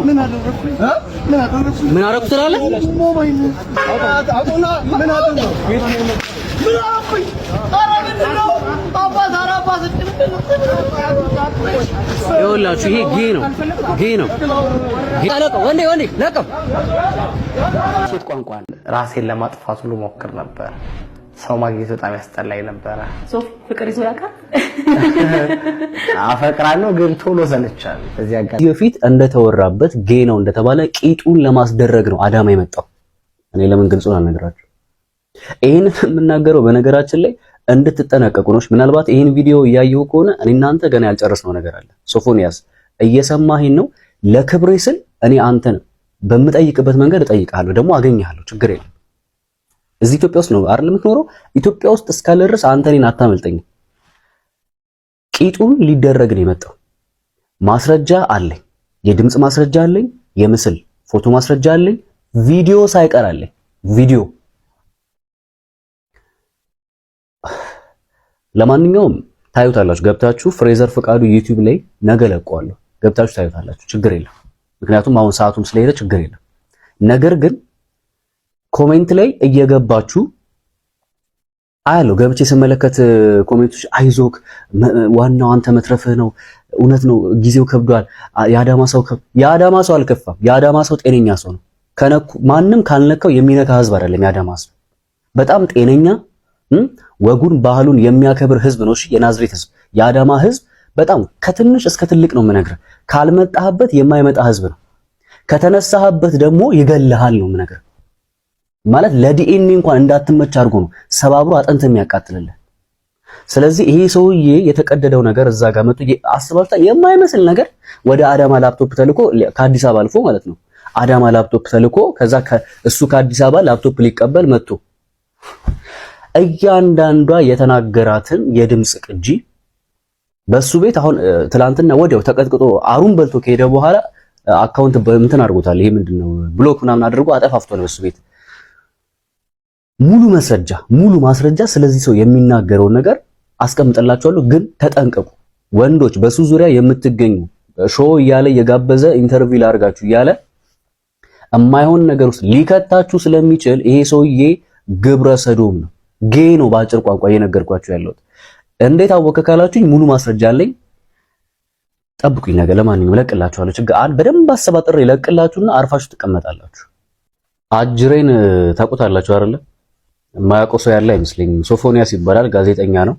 ምን አደረኩ? ምን አደረኩ ትላለህ? ይኸውላችሁ ይሄ ጌ ነው። ወንዴ ለቀው ሴት ቋንቋ ራሴን ለማጥፋት ሁሉ ሞክር ነበር። ሰው ማግኘት በጣም ያስጠላኝ ነበር። ሶፍ ፍቅር ይዞ ያውቃል? አፈቅራለሁ ግን ቶሎ ሰለቻለሁ። እዚህ አጋጣሚ በፊት እንደተወራበት ጌ ነው እንደተባለ ቂጡን ለማስደረግ ነው አዳማ የመጣው። እኔ ለምን ግልጹን አልነግራችሁ? ይሄን የምናገረው በነገራችን ላይ እንድትጠነቀቁ ነው። ምናልባት ይሄን ቪዲዮ እያየሁ ከሆነ እኔ እናንተ ገና ያልጨረስነው ነገር አለ። ሶፎንያስ እየሰማኸኝ ነው? ለክብሬ ስል እኔ አንተን በምጠይቅበት መንገድ እጠይቅሃለሁ፣ ደግሞ አገኘሃለሁ። ችግር የለም። እዚህ ኢትዮጵያ ውስጥ ነው አይደል የምትኖረው? ኢትዮጵያ ውስጥ እስካለ ድረስ አንተ እኔን አታመልጠኝም። ቂጡን ሊደረግ ነው የመጣው። ማስረጃ አለኝ፣ የድምጽ ማስረጃ አለኝ፣ የምስል ፎቶ ማስረጃ አለኝ፣ ቪዲዮ ሳይቀር አለኝ። ቪዲዮ ለማንኛውም ታዩታላችሁ። ገብታችሁ ፍሬዘር ፍቃዱ ዩቲዩብ ላይ ነገ ለቀዋለሁ፣ ገብታችሁ ታዩታላችሁ። ችግር የለም፣ ምክንያቱም አሁን ሰዓቱም ስለሄደ ችግር የለም። ነገር ግን ኮሜንት ላይ እየገባችሁ አያለው። ገብቼ ስመለከት ኮሜንቶች አይዞክ፣ ዋናው አንተ መትረፍህ ነው፣ እውነት ነው፣ ጊዜው ከብዷል፣ የአዳማ ሰው አልከፋም። የአዳማ ሰው ጤነኛ ሰው ነው። ማንም ካልነካው የሚነካ ህዝብ አይደለም። የአዳማ ሰው በጣም ጤነኛ ወጉን ባህሉን የሚያከብር ህዝብ ነው። እሺ የናዝሬት ህዝብ፣ የአዳማ ህዝብ በጣም ከትንሽ እስከ ትልቅ ነው የምነግርህ። ካልመጣህበት የማይመጣ ህዝብ ነው። ከተነሳህበት ደግሞ ይገልሃል ነው የምነግርህ። ማለት ለዲኤንኤ እንኳን እንዳትመች አድርጎ ነው ሰባብሮ አጥንት የሚያቃጥልልህ። ስለዚህ ይሄ ሰውዬ የተቀደደው ነገር እዛ ጋር መጥቶ አስባችሁታል? የማይመስል ነገር ወደ አዳማ ላፕቶፕ ተልኮ ከአዲስ አበባ አልፎ ማለት ነው አዳማ ላፕቶፕ ተልኮ ከዛ እሱ ከአዲስ አበባ ላፕቶፕ ሊቀበል መጥቶ እያንዳንዷ የተናገራትን የድምጽ ቅጂ በሱ ቤት አሁን ትላንትና ወዲያው ተቀጥቅጦ አሩን በልቶ ከሄደ በኋላ አካውንት እንትን አድርጎታል። ይሄ ምንድነው ብሎክ ምናምን አድርጎ አጠፋፍቷል በሱ ቤት። ሙሉ ማስረጃ ስለዚህ ሰው የሚናገረውን ነገር አስቀምጥላችኋለሁ። ግን ተጠንቀቁ ወንዶች፣ በሱ ዙሪያ የምትገኙ ሾው እያለ የጋበዘ ኢንተርቪው ላርጋችሁ እያለ የማይሆን ነገር ውስጥ ሊከታችሁ ስለሚችል ይሄ ሰውዬ ግብረ ሰዶም ነው፣ ጌ ነው። በአጭር ቋንቋ እየነገርኳችሁ ያለሁት። እንዴት አወቀ ካላችሁኝ ሙሉ ማስረጃ አለኝ። ጠብቁኝ፣ ነገ ለማንኛውም እለቅላችኋለሁ። ችግር በደንብ አሰባጥሬ እለቅላችሁና አርፋችሁ ትቀመጣላችሁ። አጅሬን ታውቁታላችሁ አይደለ? የማያውቀው ሰው ያለ አይመስለኝም። ሶፎንያስ ይባላል፣ ጋዜጠኛ ነው።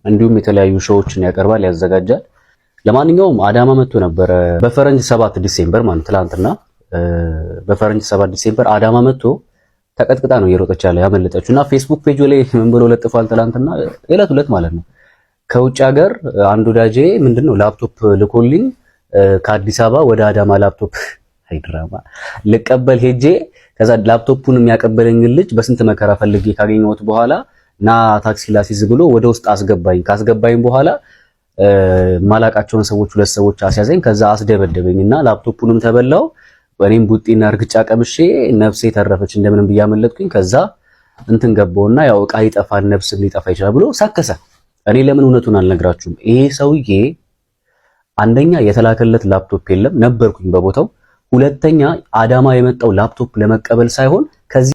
እንዲሁም የተለያዩ ሾዎችን ያቀርባል፣ ያዘጋጃል። ለማንኛውም አዳማ መጥቶ ነበረ በፈረንጅ 7 ዲሴምበር ማለት ትላንትና፣ በፈረንጅ 7 ዲሴምበር አዳማ መጥቶ ተቀጥቅጣ ነው እየሮጠች ያመለጠችው። እና ፌስቡክ ፔጅ ላይ ምን ብሎ ለጥፏል ትላንትና ዕለት ማለት ነው። ከውጭ ሀገር አንዱ ዳጄ ምንድነው ላፕቶፕ ልኮልኝ ከአዲስ አበባ ወደ አዳማ ላፕቶፕ ድራማ ልቀበል ሄጄ ከዛ ላፕቶፑን የሚያቀበለኝ ልጅ በስንት መከራ ፈልጌ ካገኘሁት በኋላ ና ታክሲ ላሲዝ ብሎ ወደ ውስጥ አስገባኝ። ካስገባኝ በኋላ ማላቃቸውን ሁለት ሰዎች አስያዘኝ። ከዛ አስደበደበኝና ላፕቶፑንም ተበላው። እኔም ቡጢና እርግጫ ቀምሼ ነፍሴ ተረፈች እንደምንም ብያመለጥኩኝ። ከዛ እንትን ገባውና ያው ዕቃ ይጠፋል ነፍስም ሊጠፋ ይችላል ብሎ ሰከሰ። እኔ ለምን እውነቱን አልነግራችሁም? ይሄ ሰውዬ አንደኛ የተላከለት ላፕቶፕ የለም፣ ነበርኩኝ በቦታው። ሁለተኛ አዳማ የመጣው ላፕቶፕ ለመቀበል ሳይሆን ከዚህ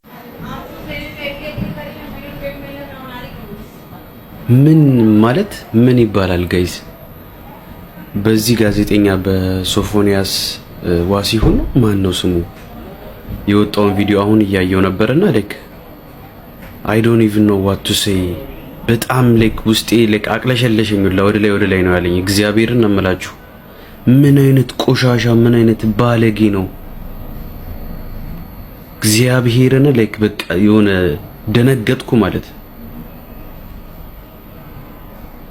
ምን ማለት ምን ይባላል ጋይስ? በዚህ ጋዜጠኛ በሶፎንያስ ዋሲሁን ማን ነው ስሙ የወጣውን ቪዲዮ አሁን እያየው ነበርና ላይክ አይ ዶንት ኢቭን ኖ ዋት ቱ ሴይ። በጣም ላይክ ውስጤ ላይክ አቅለሸለሸኝ። ወደ ላይ ነው ያለኝ። እግዚአብሔርን እምላችሁ ምን አይነት ቆሻሻ ምን አይነት ባለጌ ነው እግዚአብሔርን ላይክ በቃ የሆነ ደነገጥኩ ማለት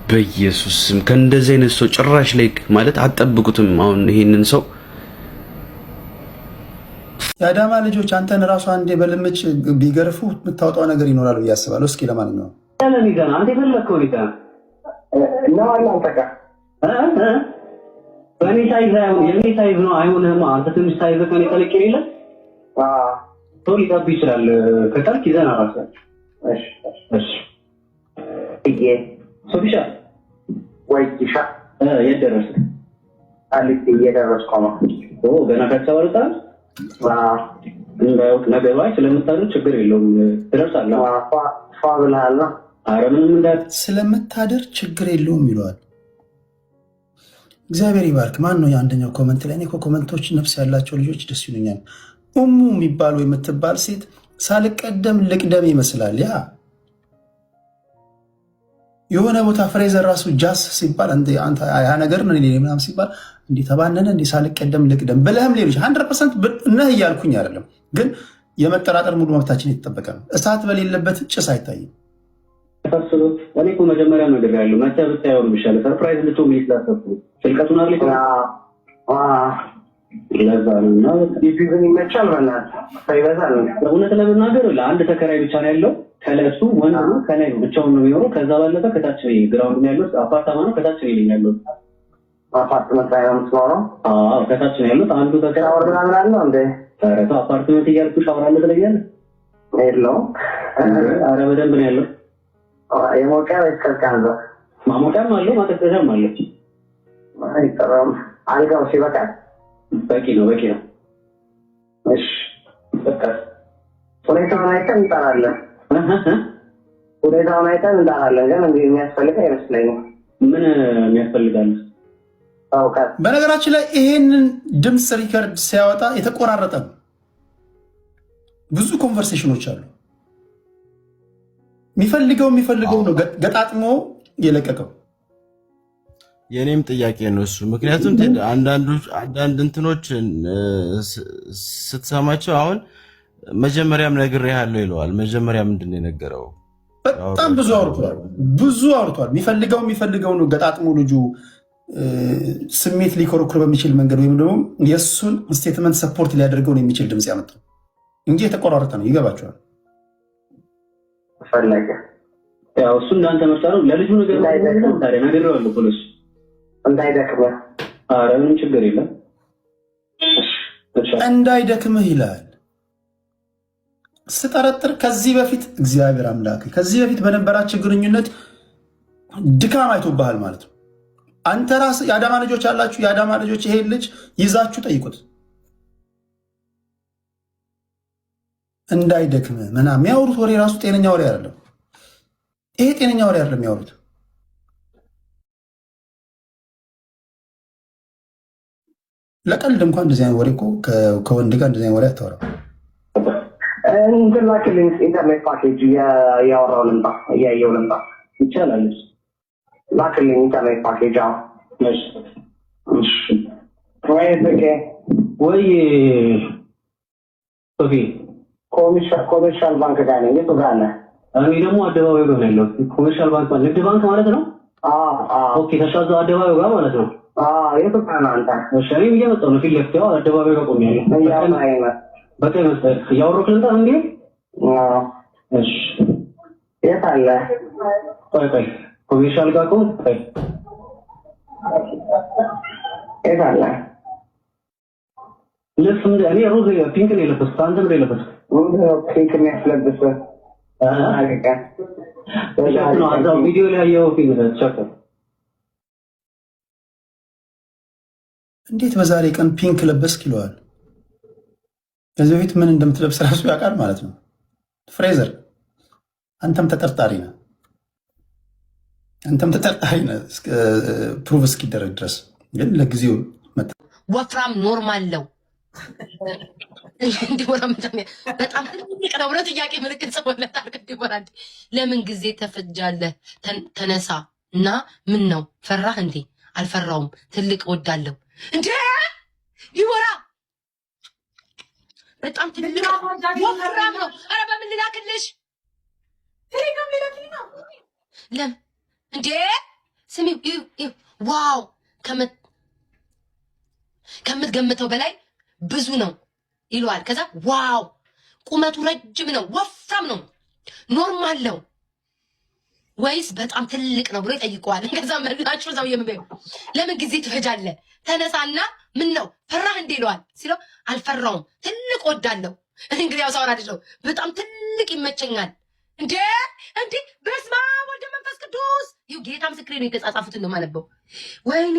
በኢየሱስ ስም። ከእንደዚህ አይነት ሰው ጭራሽ ላይክ ማለት አትጠብቁትም። አሁን ይሄንን ሰው የአዳማ ልጆች አንተን ራሱ አንዴ በልምጭ ቢገርፉ የምታወጣው ነገር ይኖራል ብዬ አስባለሁ። እስኪ ለማንኛውም አንተ የፈለከው ሊታ ነው አላንተካ በእኔ ሳይዝ አይሆን የኔ ሳይዝ ነው አይሆንም። አንተ ትንሽ ሳይዝ ከኔ ተለቅ ይላል። ቶሎ ሊጠብ ይችላል። ከታልክ ይዘና ራስ እሺ ሶፊሻ ወይ ኪሻ የደረሰ ቃሊቲ እየደረስኩ ነው። ገና ከተባለታ ነገ ላይ ስለምታደር ችግር የለውም ትደርሳለህ። ፏ ብለሃል። ኧረ ምንም እንዳት ስለምታደር ችግር የለውም ይለዋል። እግዚአብሔር ይባርክ። ማን ነው የአንደኛው ኮመንት ላይ? እኔ ኮመንቶች ነፍስ ያላቸው ልጆች ደስ ይሉኛል። ኡሙ የሚባሉ የምትባል ሴት ሳልቀደም ልቅደም ይመስላል። የሆነ ቦታ ፍሬዘር ራሱ ጃስ ሲባል ያ ነገር ነው ምናምን ሲባል እንዲህ ተባነነ እንዲህ ሳልቀደም ልቅደም ብለህም ሌሎች 100% ነህ እያልኩኝ አይደለም፣ ግን የመጠራጠር ሙሉ መብታችን የተጠበቀ ነው። እሳት በሌለበት ጭስ አይታይም። እኔ እኮ መጀመሪያ ነገር ያለው መቼ ብታየው ነው የሚሻለው። ሰርፕራይዝ ልትሆን ስላሰብኩ ስልቀቱን አለ ለዛ ነው እና ዲፊዝን ይመቻል። በእናትህ ይበዛል። እውነት ለመናገር ለአንድ ተከራይ ብቻ ነው ያለው። ከለሱ ወንድ ነው፣ ከላይ ነው ብቻውን ነው የሚኖረው። ከዛ ባለፈ ከታች ነው ግራውንድ ነው ያለው። አፓርታማ ነው፣ ከታች ነው ያለው። አፓርትመንት ላይ ነው የምትኖረው? አዎ ከታች ነው ያለው። አንዱ ተከራይ ሻወር ምናምን አለው እንዴ? ኧረ ተው አፓርትመንት እያልኩ ሻወር አለ ትለኛለህ? የለውም። ኧረ በደንብ ነው ያለው። የሞቀ ወይስ ቀዝቃዛ? ማሞቂያም አለው ማቀዝቀዣም አለው። አይጠራም። አልጋው ሲበቃል? በቂ ነው በቂ ነው። እሺ በቃ ሁኔታውን አይተን እንጠራለን። ሁኔታውን አይተን እንጠራለን። ግን እንግዲህ የሚያስፈልግ አይመስለኝም። ምን የሚያስፈልጋል? ታውቃለህ። በነገራችን ላይ ይሄንን ድምፅ ሪከርድ ሲያወጣ የተቆራረጠ ነው። ብዙ ኮንቨርሴሽኖች አሉ። የሚፈልገው ነው ገጣጥሞ የለቀቀው። የኔም ጥያቄ ነው እሱ። ምክንያቱም አንዳንድ እንትኖች ስትሰማቸው አሁን መጀመሪያም ነግሬሃለሁ ይለዋል። መጀመሪያ ምንድን ነው የነገረው? በጣም ብዙ አውርቷል። የሚፈልገው ነው ገጣጥሞ ልጁ ስሜት ሊኮረኩር በሚችል መንገድ ወይም ደግሞ የእሱን ስቴትመንት ሰፖርት ሊያደርገውን የሚችል ድምፅ ያመጣው እንጂ የተቆራረጠ ነው። ይገባቸዋል። ፈለገ ያው እሱ እንዳንተ መርጫ ነው። ለልጁ ነገር ታዲያ ነግሬዋለሁ እኮ ለእሱ እንዳይደክምህ። ኧረ ምንም ችግር የለም እንዳይደክምህ ይላል። ስጠረጥር ከዚህ በፊት እግዚአብሔር አምላክ ከዚህ በፊት በነበራችሁ ግንኙነት ድካም አይቶብሃል ማለት ነው። አንተ ራስህ የአዳማ ልጆች አላችሁ። የአዳማ ልጆች ይሄ ልጅ ይዛችሁ ጠይቁት። እንዳይደክምህ ምናምን የሚያወሩት ወሬ ራሱ ጤነኛ ወሬ አይደለም። ይሄ ጤነኛ ወሬ አይደለም የሚያወሩት። ለቀልድ እንኳን እንደዚህ አይነት ወሬ እኮ ከወንድ ጋር እንደዚህ አይነት ወሬ አታወራም። እንትን ላክልኝ ኢንተርኔት ፓኬጅ እያወራሁ ልምጣ፣ እያየሁ ልምጣ። ይቻላል። ላክልኝ ኢንተርኔት ፓኬጅ። ወይ ሶፊ ኮሜርሻል ባንክ ጋር ነኝ። የቱ ጋር ነህ? እኔ ደግሞ አደባባዩ ጋር ነው ያለሁት። ኮሜርሻል ባንክ ማለት ንግድ ባንክ ማለት ነው። ኦኬ ተሻዘው አደባባዩ ጋር ማለት ነው። የቱ ጋር ነህ አንተ? እሺ እኔ እየመጣሁ ነው። ፊት ለፊት ያው አደባባዩ ጋር ቆሜያለሁ። በቃ ይመስላል እያወራሁ ልምጣ እንዴ? እሺ የት አለ? ቆይ ኮሜርሻል ጋር ቆይ የት አለ? ልብስ እኔ ሮዝ ፒንክ ነው የለበስኩት። አንተ ምንድን ነው የለበስኩት? ፒንክ የሚያስለብስህ እዛው ቪዲዮ ላይ ያየኸው ፒንክ ቲሸርት። እንዴት በዛሬ ቀን ፒንክ ለበስክ ይለዋል። ከዚህ በፊት ምን እንደምትለብስ ራሱ ያውቃል ማለት ነው። ፍሬዘር አንተም ተጠርጣሪ ነህ። ፕሩቭ እስኪደረግ ድረስ ግን ለጊዜው ወፍራም ኖርማል ነው። በጣም ትልቅ ነው ብሎ ጥያቄ ምልክት ጽፎለታል። ለምን ጊዜ ተፈጃለህ? ተነሳ እና ምን ነው ፈራህ እንዴ? አልፈራውም። ትልቅ ወዳለሁ እንዴ ይወራ በጣም ትልቅ ወፍራም ነው። ኧረ በምን ልላክልሽ? ለምን እንዴ ስሚ፣ ዋው ከምትገምተው በላይ ብዙ ነው ይለዋል። ከዛ ዋው ቁመቱ ረጅም ነው፣ ወፍራም ነው፣ ኖርማል ነው ወይስ በጣም ትልቅ ነው ብሎ ይጠይቀዋል። ከዛ መላችሁ ሰው የምበዩ ለምን ጊዜ ትፈጃለህ? ተነሳና ምን ነው ፈራህ እንዴ ይለዋል። ሲለው አልፈራውም፣ ትልቅ ወዳለሁ። እንግዲህ ያው ሳውራ ልጅ ነው። በጣም ትልቅ ይመቸኛል። እንዴ በስመ አብ ወልድ መንፈስ ቅዱስ ይው ጌታ ምስክሬ ነው የተጻጻፉትን ነው ማነበው ወይኔ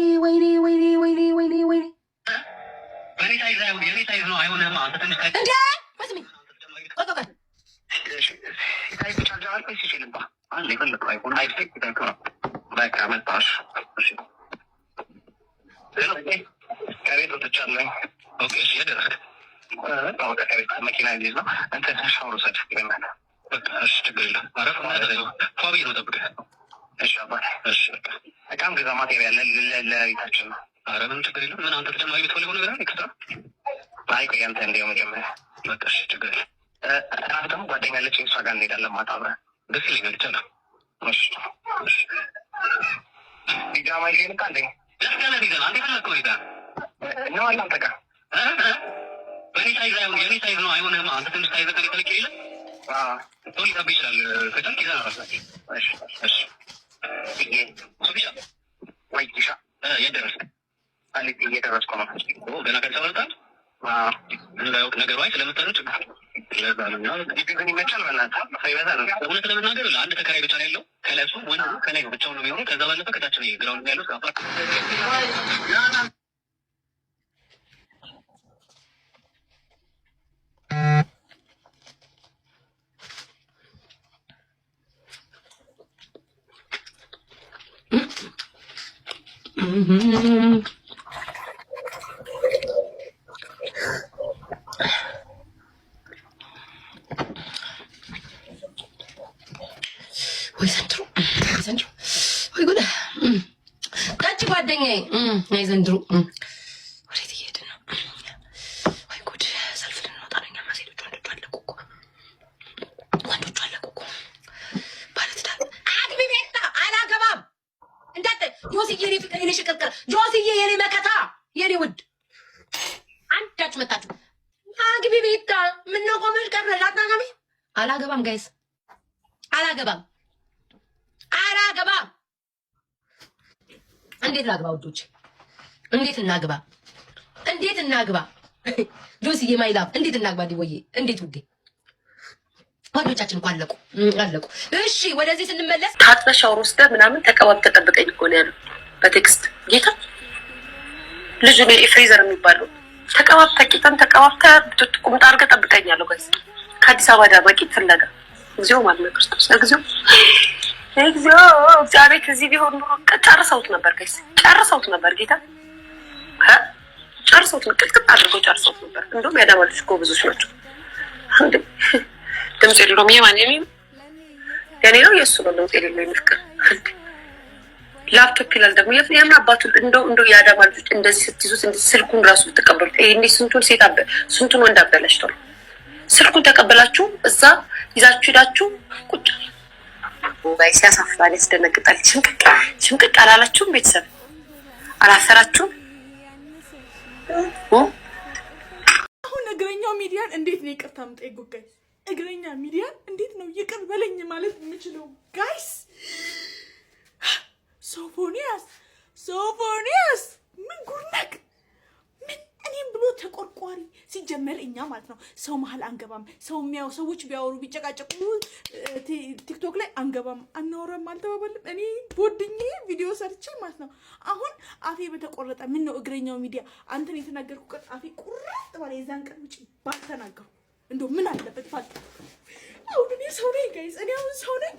የኔ ታይዝ ነው አይሆንም አንተ ትንሽ ታይ እንዴ መስሚ ቆቆቀ ታይዝ ቻርጀር ቆይስ ይችላል አንዴ ፈለቀው አይሆን አይፌክት ታይኮ በቃ መጣሽ እሺ ከቤት ወጥቻለሁ ኦኬ እሺ ደረስክ አውቃ ከቤት መኪና ይዘህ ነው አንተ ሻወር ወሰድ ይመጣ በቃ እሺ ችግር የለም አረፍ ማለት ነው ፋቢ ነው ጠብቀህ እሺ አባ እሺ በቃ በጣም ገዛ ማቴሪያል ለቤታችን ነው ኧረ ምንም ችግር የለም ምን አንተ ተጨማሪ ብትፈልገው ነገር አለ ኤክስትራ አይ ቆይ አንተ እንደው መጀመሪያ በቃ እሺ ችግር የለም ደግሞ ጓደኛ አለችኝ እሷ ጋር እንሄዳለን ማታ አብረን ደስ ይለኛል ይቻላል እሺ እሺ ቢጃማ ይዤ ልምጣ እንዴ ደስከነ ቢዘና አንዴ ፈለግከው ሄዳ ነው አላም ተጋ በኔ ሳይዝ ነው አይሆንም አንተ ትንሽ ሳይዝ ተለቅ ይላል ቶሎ ይጠብ ይችላል ከቻልክ ይዘና ራሳቸው እሺ እሺ ሶፊሻ ወይ ኪሻ የደረስክ አንዴ እየደረስኩ ነው ገና ከተወጣ እንዳይወቅ ነገሩ አይ ስለምታረው ችግር ለዛ ነው ግን ይመቻል በእናትህ ሳይበዛ ነው እውነት ለመናገር ለአንድ ተከራይ ብቻ ነው ያለው ከለሱ ወንዱ ከላይ ብቻው ነው የሚሆነው ከዛ ባለፈ ከታች ነው ግራውንድ ያለው አፓርት ወይ ዘንድሮ ወይ ጉድ ታች ጓደኛዬ አይ ዘንድሮ ወዴት እየሄድን ነው? ወይ ጉድ ሰልፍ ልንወጣ ነው። እኛማ ሴቶች ወንዶቹ አለቁ እኮ ባለትዳር አግቢ ቤታ አላገባም እንዳት ጆሲዬ የኔ ፍቅር የኔ ሽቅርቅር ጆሲዬ የኔ መከታ የኔ ውድ አንዳችሁ መጣችሁ አግቢ ቤታ ምነው ቆመሽ ቀረሽ አታገቢ አላገባም ጋይስ አላገባም እንዴት ላግባ ውዶች እንዴት እናግባ ጆሲዬ ማይላፍ እንዴት እናግባ ዲወዬ እንዴት ውዴ ወንዶቻችን እንኳን አለቁ እሺ ወደዚህ ስንመለስ ታጥበሽ ሻወር ወስደህ ምናምን ተቀባብተህ ጠብቀኝ እኮ ነው ያለው በቴክስት ጌታ ልጁ ነው ፍሪዘር የሚባለው ተቀባብተህ ቂጥን ተቀባብተህ ቁምጣ አድርገህ ጠብቀኛለሁ ጋይስ ከአዲስ አበባ ዳማ ቂጥ ፍለጋ እግዚኦ ማለት ነው ክርስቶስ እግዚኦ እግዚአብሔር ከዚህ ቢሆን ኖሮ ጨርሰውት ነበር ጋይስ ጨርሰውት ነበር ጌታ ጨርሰውት ቅጥቅጥ አድርገው ጨርሰውት ነበር እንደውም ያዳማ ልጅ እኮ ብዙዎች ናቸው ድምፅ የሌለውም የማን የኔ ነው የእሱ ነው ድምፅ የሌለው የሚፍቅር ላፕቶፕ ይላል ደግሞ የምን አባቱ እንደው ያዳማ ልጆች እንደዚህ ስትይዙት እንደዚህ ስልኩን ራሱ ብትቀበሉት ይሄ ስንቱን ወንድ አበላሽቷል ስልኩን ተቀበላችሁ እዛ ይዛችሁ ሄዳችሁ ቁጭ ወይ ሲያሳፍራል ያስደነግጣል ሽምቅቅ አላላችሁም ቤተሰብ አላፈራችሁም አሁን እግረኛው ሚዲያን እንዴት ነው ይቅርታ የምጠይቁት ጋይስ እግረኛ ሚዲያን እንዴት ነው ይቅር በለኝ ማለት የምችለው ጋይስ ሶፎኒያስ ምን ጉርነክ ምን እኔም ብሎ ተቆርቋሪ ሲጀመር እኛ ማለት ነው ሰው መሀል አንገባም ሰው የሚያው ሰዎች ቢያወሩ ቢጨቃጨቁ ቲክቶክ ላይ አንገባም አናወራም አልተባባልም እኔ ቦድኜ ቪዲዮ ሰርቼ ማለት ነው አሁን አፌ በተቆረጠ ምን ነው እግረኛው ሚዲያ አንተን የተናገርኩት አፌ ቁርጥ ባለ የዛን ቀን ውጪ ባልተናገሩ እንደው ምን አለበት ባል አሁን እኔ ሰው ነኝ ጋይስ እኔ አሁን ሰው ነኝ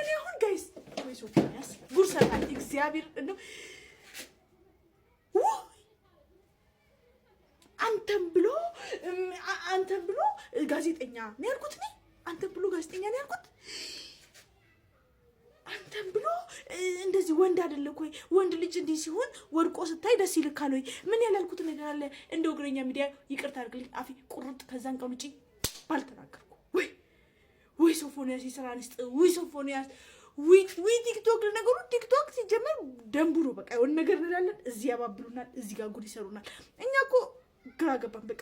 እኔ አሁን ጋይስ ወይ ሶፊያስ ጉርሰታ እግዚአብሔር እንደው አንተም ብሎ ጋዜጠኛ ነው ያልኩት ነኝ አንተም ብሎ ጋዜጠኛ ነው ያልኩት አንተም ብሎ እንደዚህ ወንድ አይደለም ወይ ወንድ ልጅ እንዲህ ሲሆን ወርቆ ስታይ ደስ ይልካል ወይ ምን ያላልኩት ነገር አለ እንደው እግረኛ ሚዲያ ይቅርታ አድርግልኝ አፌ ቁርጥ ከዛን ቀን ውጪ ባልተናገርኩ ወይ ሶፎኒያስ ይሰራንስ ወይ ሶፎኒያስ ወይ ቲክቶክ ለነገሩ ቲክቶክ ሲጀመር ደንቡ ነው በቃ የሆነ ነገር እንላለን እዚህ ያባብሉናል እዚህ ጋር ጉድ ይሰሩናል እኛ እኮ ግራ ገባን በቃ።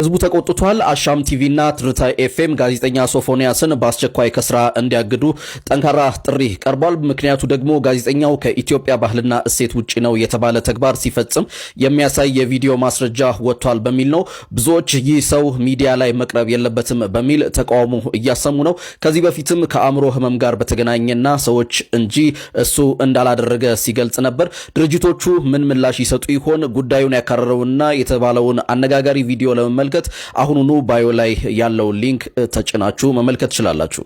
ህዝቡ ተቆጥቷል። አሻም ቲቪና ትርታ ኤፍኤም ጋዜጠኛ ሶፎንያስን በአስቸኳይ ከስራ እንዲያግዱ ጠንካራ ጥሪ ቀርቧል። ምክንያቱ ደግሞ ጋዜጠኛው ከኢትዮጵያ ባህልና እሴት ውጪ ነው የተባለ ተግባር ሲፈጽም የሚያሳይ የቪዲዮ ማስረጃ ወጥቷል በሚል ነው። ብዙዎች ይህ ሰው ሚዲያ ላይ መቅረብ የለበትም በሚል ተቃውሞ እያሰሙ ነው። ከዚህ በፊትም ከአእምሮ ህመም ጋር በተገናኘና ሰዎች እንጂ እሱ እንዳላደረገ ሲገልጽ ነበር። ድርጅቶቹ ምን ምላሽ ይሰጡ ይሆን? ጉዳዩን ያካረረውና የተባለውን አነጋጋሪ ቪዲዮ ለመመልከት አሁኑኑ ባዮ ላይ ያለው ሊንክ ተጭናችሁ መመልከት ትችላላችሁ።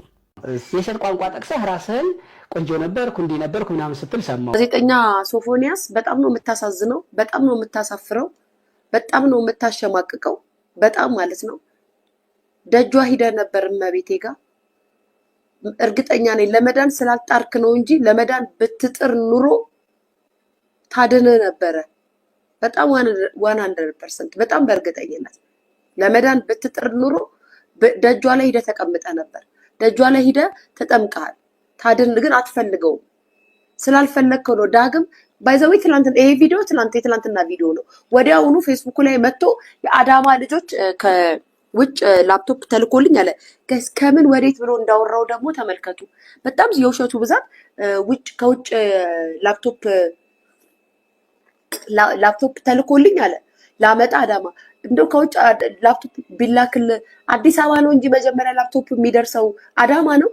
የሸት ቋንቋ ጠቅሰህ ራስህን ቆንጆ ነበርኩ እንዲህ ነበርኩ ምናምን ስትል ሰማሁ። ጋዜጠኛ ሶፎንያስ በጣም ነው የምታሳዝነው፣ በጣም ነው የምታሳፍረው፣ በጣም ነው የምታሸማቅቀው። በጣም ማለት ነው። ደጇ ሂደ ነበር እመቤቴ ጋር። እርግጠኛ ነኝ ለመዳን ስላልጣርክ ነው እንጂ ለመዳን ብትጥር ኑሮ ታድን ነበረ። በጣም 100% በጣም በእርግጠኝነት ለመዳን ብትጥር ኑሮ ደጇ ላይ ሂደ ተቀምጠ ነበር። ደጇ ላይ ሂደ ተጠምቀሃል። ታድን ግን አትፈልገውም። ስላልፈለግከው ነው። ዳግም ባይዘዌ ትላንትና ይሄ ቪዲዮ የትላንትና ቪዲዮ ነው። ወዲያውኑ ፌስቡክ ላይ መጥቶ የአዳማ ልጆች ከውጭ ላፕቶፕ ተልኮልኝ አለ። ከምን ወዴት ብሎ እንዳወራው ደግሞ ተመልከቱ። በጣም የውሸቱ ብዛት ከውጭ ላፕቶፕ ተልኮልኝ አለ ላመጣ አዳማ። እንደው ከውጭ ላፕቶፕ ቢላክል አዲስ አበባ ነው እንጂ መጀመሪያ ላፕቶፕ የሚደርሰው አዳማ ነው።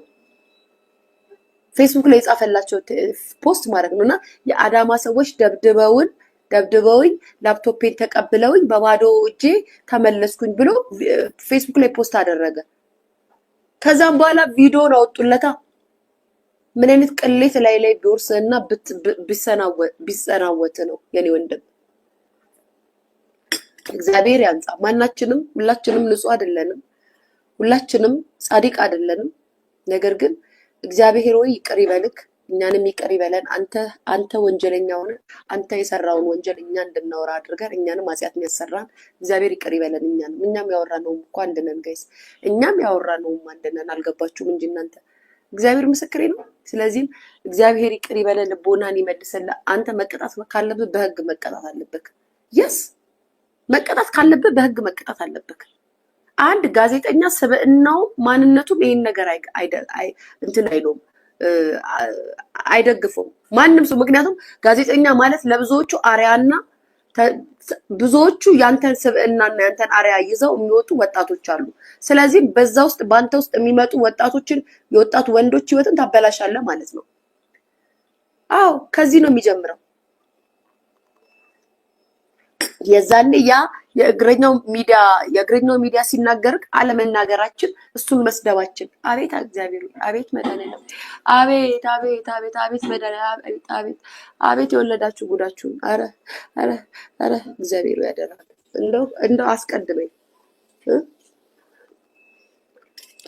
ፌስቡክ ላይ የጻፈላቸው ፖስት ማድረግ ነውና የአዳማ ሰዎች ደብድበውኝ ላፕቶፔን ተቀብለውኝ በባዶ እጄ ተመለስኩኝ ብሎ ፌስቡክ ላይ ፖስት አደረገ። ከዛም በኋላ ቪዲዮን አወጡለታ። ምን አይነት ቅሌት ላይ ቢወርስና ቢሰናወት ነው የኔ ወንድም። እግዚአብሔር ያንጻ። ማናችንም ሁላችንም ንጹህ አይደለንም፣ ሁላችንም ጻድቅ አይደለንም። ነገር ግን እግዚአብሔር ወይ ይቅር ይበልክ፣ እኛንም ይቅር ይበለን። አንተ ወንጀለኛ ሆነ አንተ የሰራውን ወንጀል እኛ እንድናወራ አድርገን እኛንም ኃጢአት የሚያሰራን እግዚአብሔር ይቅር ይበለን። እኛም ያወራነውም እኮ አንድ ነን ጋይስ፣ እኛም ያወራነውም አንድ ነን። አልገባችሁም እንጂ እናንተ እግዚአብሔር ምስክሬ ነው። ስለዚህም እግዚአብሔር ይቅር ይበለን፣ ልቦናን ይመልሰልህ። አንተ መቀጣት ካለብህ በህግ መቀጣት አለብህ። የስ መቀጣት ካለብህ በህግ መቀጣት አለብህ። አንድ ጋዜጠኛ ስብዕናው ማንነቱም ይሄን ነገር እንትን አይለውም፣ አይደግፈውም ማንም ሰው። ምክንያቱም ጋዜጠኛ ማለት ለብዙዎቹ አርያና ብዙዎቹ ያንተን ስብዕናና ያንተን አርያ ይዘው የሚወጡ ወጣቶች አሉ። ስለዚህ በዛ ውስጥ ባንተ ውስጥ የሚመጡ ወጣቶችን የወጣቱ ወንዶች ህይወትን ታበላሻለህ ማለት ነው። አዎ ከዚህ ነው የሚጀምረው። የዛኔ ያ የእግረኛው ሚዲያ ሲናገርክ አለመናገራችን፣ እሱን መስደባችን፣ አቤት እግዚአብሔር፣ አቤት መድኃኒዓለም፣ አቤት አቤት አቤት አቤት መድኃኒዓለም፣ አቤት የወለዳችሁ ጉዳችሁን። አረ እግዚአብሔር ያደራል። እንደው አስቀድመኝ።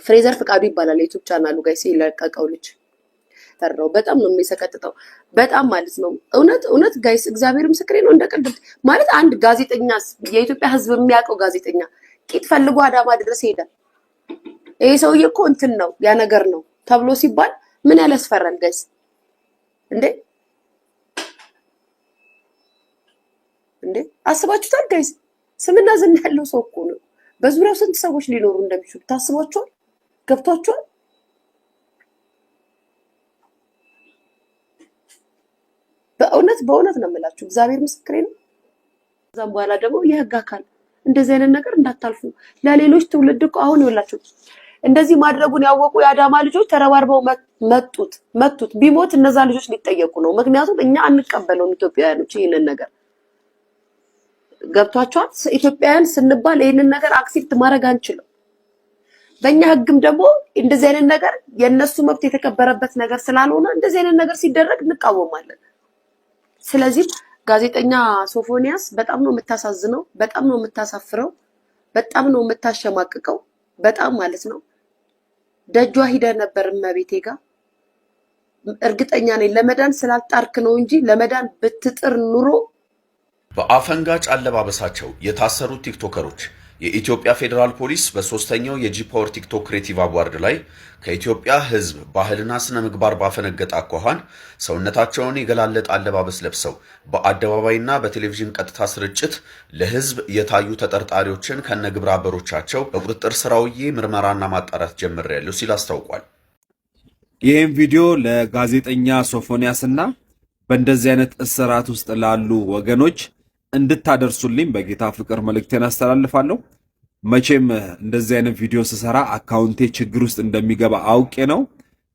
ፍሬዘር ፍቃዱ ይባላል ዩቲዩብ ቻናሉ ጋይስ፣ ይለቀቀው ልጅ ፈራው። በጣም ነው የሚሰቀጥጠው፣ በጣም ማለት ነው። እውነት ጋይስ እግዚአብሔር ምስክሬ ነው። እንደቀልድ ማለት አንድ ጋዜጠኛ የኢትዮጵያ ህዝብ የሚያውቀው ጋዜጠኛ ቂጥ ፈልጎ አዳማ ድረስ ይሄዳል። ይሄ ሰውዬ እኮ እንትን ነው ያ ነገር ነው ተብሎ ሲባል ምን ያላስፈራል ጋይስ እንዴ? አስባችሁታል ጋይስ? ስምና ዝና ያለው ሰው እኮ ነው። በዙሪያው ስንት ሰዎች ሊኖሩ እንደሚችሉ ታስባችኋል? ገብቷችኋል? በእውነት ነው የምላችሁ፣ እግዚአብሔር ምስክሬ ነው። ከዛም በኋላ ደግሞ የህግ አካል እንደዚህ አይነት ነገር እንዳታልፉ። ለሌሎች ትውልድ እኮ አሁን ይኸውላችሁ እንደዚህ ማድረጉን ያወቁ የአዳማ ልጆች ተረባርበው መጡት። ቢሞት እነዛ ልጆች ሊጠየቁ ነው። ምክንያቱም እኛ አንቀበለውም ኢትዮጵያውያኖች ይሄንን ነገር። ገብቷቸዋል? ኢትዮጵያውያን ስንባል ይሄንን ነገር አክሴፕት ማድረግ አንችልም። በእኛ ህግም ደግሞ እንደዚህ አይነት ነገር የነሱ መብት የተከበረበት ነገር ስላልሆነ እንደዚህ አይነት ነገር ሲደረግ እንቃወማለን። ስለዚህ ጋዜጠኛ ሶፎንያስ በጣም ነው የምታሳዝነው፣ በጣም ነው የምታሳፍረው፣ በጣም ነው የምታሸማቅቀው። በጣም ማለት ነው። ደጇ ሂደ ነበር እመቤቴ ጋር። እርግጠኛ ነኝ ለመዳን ስላልጣርክ ነው እንጂ ለመዳን ብትጥር ኑሮ። በአፈንጋጭ አለባበሳቸው የታሰሩት ቲክቶከሮች የኢትዮጵያ ፌዴራል ፖሊስ በሶስተኛው የጂፓወር ቲክቶክ ክሬቲቭ አዋርድ ላይ ከኢትዮጵያ ሕዝብ ባህልና ስነ ምግባር ባፈነገጠ አኳኋን ሰውነታቸውን የገላለጠ አለባበስ ለብሰው በአደባባይና በቴሌቪዥን ቀጥታ ስርጭት ለሕዝብ የታዩ ተጠርጣሪዎችን ከነግብረ አበሮቻቸው በቁጥጥር ስር አውዬ ምርመራና ማጣራት ጀምሬያለሁ ሲል አስታውቋል። ይህም ቪዲዮ ለጋዜጠኛ ሶፎንያስና በእንደዚህ አይነት እስራት ውስጥ ላሉ ወገኖች እንድታደርሱልኝ በጌታ ፍቅር መልእክቴን አስተላልፋለሁ። መቼም እንደዚህ አይነት ቪዲዮ ስሰራ አካውንቴ ችግር ውስጥ እንደሚገባ አውቄ ነው።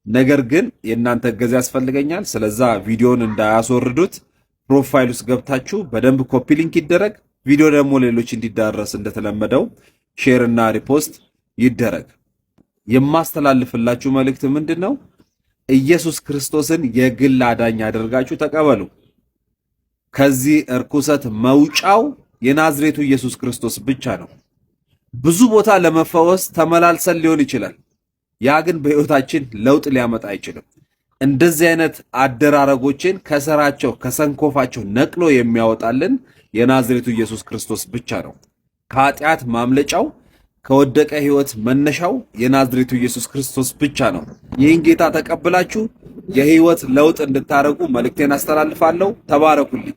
ነገር ግን የእናንተ እገዛ ያስፈልገኛል። ስለዛ ቪዲዮን እንዳያስወርዱት ፕሮፋይል ውስጥ ገብታችሁ በደንብ ኮፒ ሊንክ ይደረግ። ቪዲዮ ደግሞ ሌሎች እንዲዳረስ እንደተለመደው ሼር እና ሪፖስት ይደረግ። የማስተላልፍላችሁ መልእክት ምንድነው? ኢየሱስ ክርስቶስን የግል አዳኝ አድርጋችሁ ተቀበሉ። ከዚህ እርኩሰት መውጫው የናዝሬቱ ኢየሱስ ክርስቶስ ብቻ ነው። ብዙ ቦታ ለመፈወስ ተመላልሰን ሊሆን ይችላል። ያ ግን በሕይወታችን ለውጥ ሊያመጣ አይችልም። እንደዚህ አይነት አደራረጎችን ከስራቸው ከሰንኮፋቸው ነቅሎ የሚያወጣልን የናዝሬቱ ኢየሱስ ክርስቶስ ብቻ ነው። ከኃጢአት ማምለጫው ከወደቀ ሕይወት መነሻው የናዝሬቱ ኢየሱስ ክርስቶስ ብቻ ነው። ይህን ጌታ ተቀብላችሁ የሕይወት ለውጥ እንድታረጉ መልእክቴን አስተላልፋለሁ። ተባረኩልኝ።